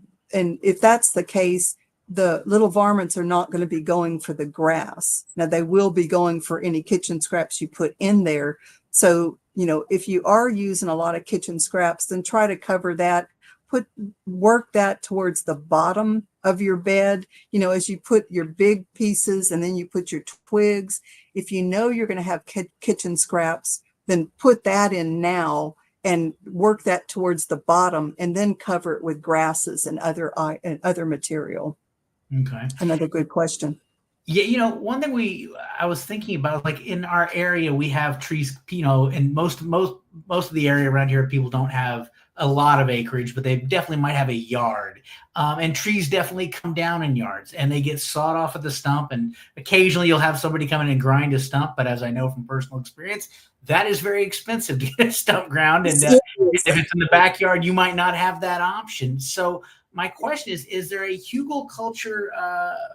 if that's the case, the little varmints are not going to be going for the grass. Now, they will be going for any kitchen scraps you put in there. So, if you are using a lot of kitchen scraps, then try to cover that. Work that towards the bottom of your bed, as you put your big pieces and then you put your twigs. If you're going to have kitchen scraps, then put that in now and work that towards the bottom, and then cover it with grasses and other material. Okay. Another good question. Yeah, one thing I was thinking about, like in our area, we have trees, and most of the area around here, people don't have a lot of acreage, but they definitely might have a yard. And trees definitely come down in yards and they get sawed off at the stump. And occasionally you'll have somebody come in and grind a stump. But as I know from personal experience, that is very expensive to get a stump ground. And if it's in the backyard, you might not have that option. So my question is there a hugelkultur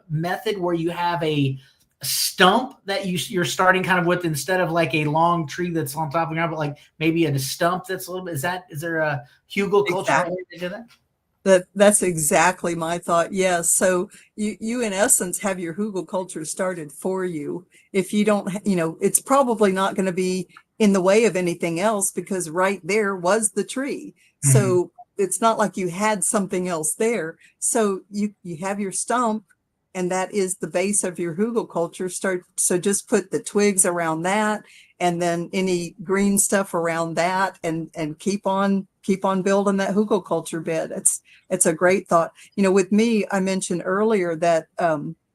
method where you have a stump that you're starting kind of with, instead of like a long tree that's on top of the ground, but like maybe a stump that's a little bit, is there a hugelkultur Exactly. way to do that? That's exactly my thought. Yes. So you in essence have your hugelkultur started for you. If you don't, it's probably not going to be in the way of anything else because right there was the tree. Mm-hmm. So it's not like you had something else there. So you have your stump, and that is the base of your hugelkultur. So just put the twigs around that, and then any green stuff around that, and keep on building that hugelkultur bed. It's a great thought. With me, I mentioned earlier that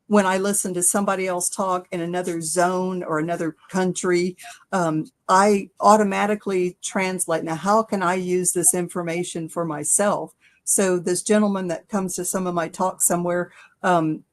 when I listen to somebody else talk in another zone or another country, I automatically translate. Now, how can I use this information for myself? So this gentleman that comes to some of my talks somewhere,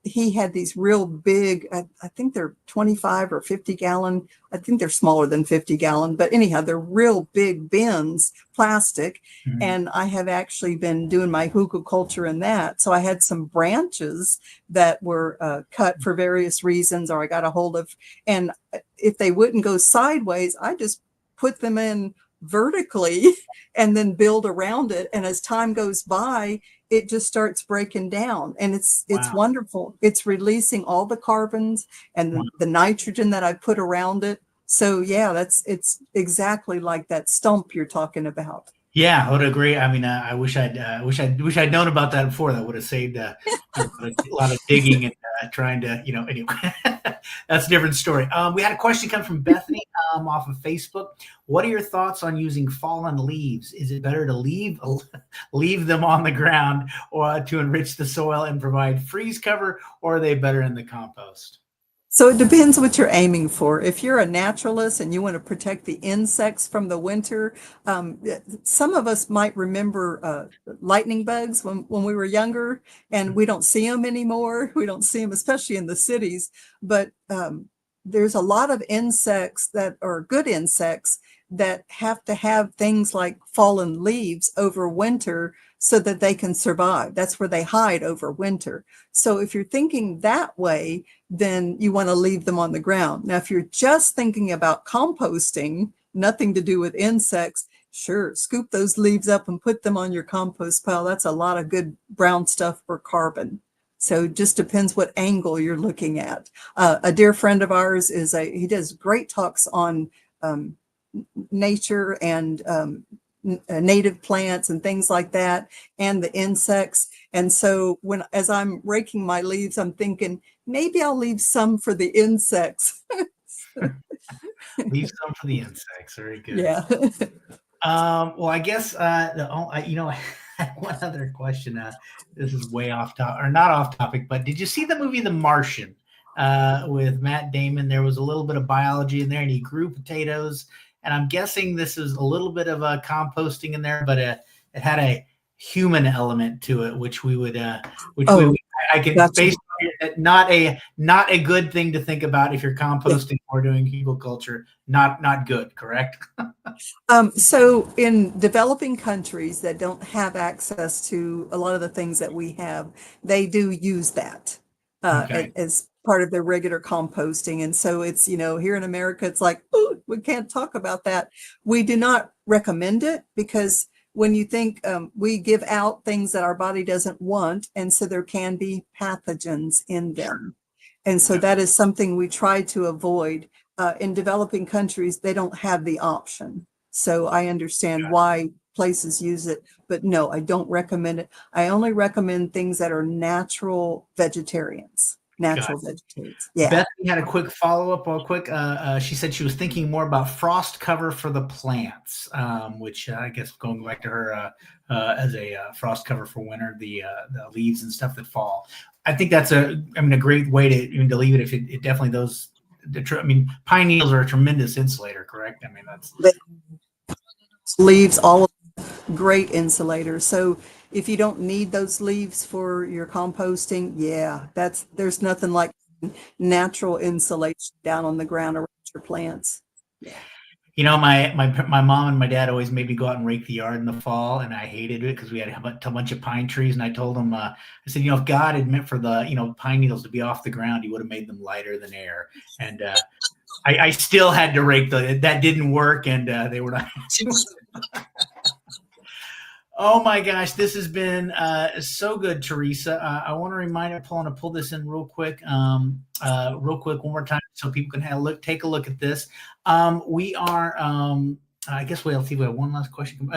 he had these real big, I think they're 25 or 50 gallon. I think they're smaller than 50 gallon, but anyhow, they're real big bins, plastic. Mm-hmm. And I have actually been doing my hugelkultur in that. So I had some branches that were cut for various reasons, or I got a hold of, and if they wouldn't go sideways, I just put them in vertically and then build around it. And as time goes by, it just starts breaking down, and it's wonderful. It's releasing all the carbons and the nitrogen that I put around it. So yeah, it's exactly like that stump you're talking about. Yeah, I would agree. I mean, I wish I'd known about that before. That would have saved a lot of digging and trying to, anyway, that's a different story. We had a question come from Bethany off of Facebook. What are your thoughts on using fallen leaves? Is it better to leave them on the ground or to enrich the soil and provide freeze cover, or are they better in the compost? So it depends what you're aiming for. If you're a naturalist and you want to protect the insects from the winter, some of us might remember lightning bugs when we were younger, and we don't see them anymore. We don't see them, especially in the cities. But there's a lot of insects that are good insects that have to have things like fallen leaves over winter so that they can survive. That's where they hide over winter. So if you're thinking that way, then you want to leave them on the ground. Now, if you're just thinking about composting, nothing to do with insects, sure, scoop those leaves up and put them on your compost pile. That's a lot of good brown stuff for carbon. So it just depends what angle you're looking at. A dear friend of ours he does great talks on nature and native plants and things like that, and the insects. And so as I'm raking my leaves, I'm thinking maybe I'll leave some for the insects. Leave some for the insects. Very good. Yeah. Well, I guess I had one other question. This is way off topic, or not off topic, but did you see the movie The Martian with Matt Damon? There was a little bit of biology in there, and he grew potatoes. And I'm guessing this is a little bit of composting in there, but it had a human element to it, which we would, I can gotcha. basically not a good thing to think about if you're composting or doing hugelculture. Not good, correct? So in developing countries that don't have access to a lot of the things that we have, they do use that as part of their regular composting. And so it's, here in America, it's like, oh, we can't talk about that. We do not recommend it because when you think we give out things that our body doesn't want, and so there can be pathogens in them. And so that is something we try to avoid. In developing countries, they don't have the option. So I understand why places use it, but no, I don't recommend it. I only recommend things that are natural vegetarians. Vegetarians. Yeah. Bethany had a quick follow-up real quick. She said she was thinking more about frost cover for the plants, which I guess going back to her as a frost cover for winter, the leaves and stuff that fall. I think that's a great way to leave it. If it definitely those. Pine needles are a tremendous insulator, correct? That's leaves, all great insulators. So if you don't need those leaves for your composting, there's nothing like natural insulation down on the ground around your plants. My mom and my dad always made me go out and rake the yard in the fall, and I hated it because we had a bunch of pine trees. And I told them, I said, if God had meant for the pine needles to be off the ground, He would have made them lighter than air. And I still had to rake that didn't work, and they were not. Oh my gosh, this has been so good, Teresa. I want to remind everyone to pull this in real quick one more time so people can take a look at this. We are, I guess we'll see if we have one last question.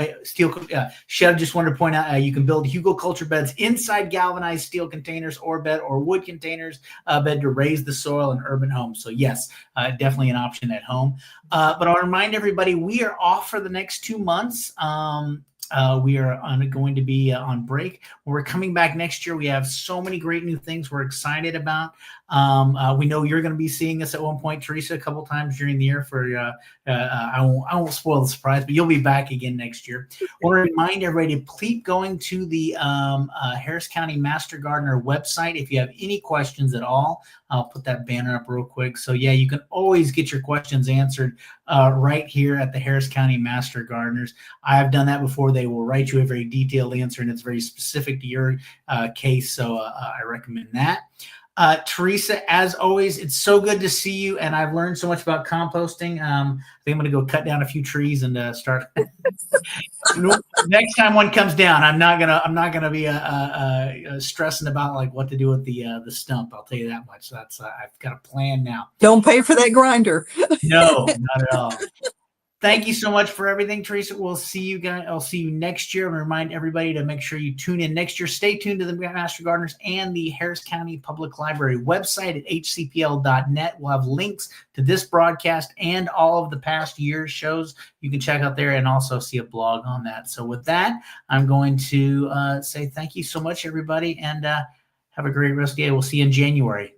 Chev just wanted to point out you can build hugelculture beds inside galvanized steel containers or wood containers bed to raise the soil in urban homes. So yes, definitely an option at home. But I'll remind everybody we are off for the next 2 months. We are going to be on break. When we're coming back next year, we have so many great new things we're excited about. We know you're going to be seeing us at one point, Teresa, a couple times during the year for, I won't spoil the surprise, but you'll be back again next year. I want to remind everybody to keep going to the Harris County Master Gardener website. If you have any questions at all, I'll put that banner up real quick. So you can always get your questions answered right here at the Harris County Master Gardeners. I have done that before. They will write you a very detailed answer, and it's very specific to your case. So I recommend that. Teresa, as always, it's so good to see you, and I've learned so much about composting. I think I'm going to go cut down a few trees and start. Next time one comes down, I'm not gonna be stressing about like what to do with the stump. I'll tell you that much. That's I've got a plan now. Don't pay for that grinder. No, not at all. Thank you so much for everything, Teresa. We'll see you guys. I'll see you next year. I'm going to remind everybody to make sure you tune in next year. Stay tuned to the Master Gardeners and the Harris County Public Library website at hcpl.net. We'll have links to this broadcast and all of the past year's shows you can check out there, and also see a blog on that. So with that, I'm going to say thank you so much, everybody, and have a great rest of the day. We'll see you in January.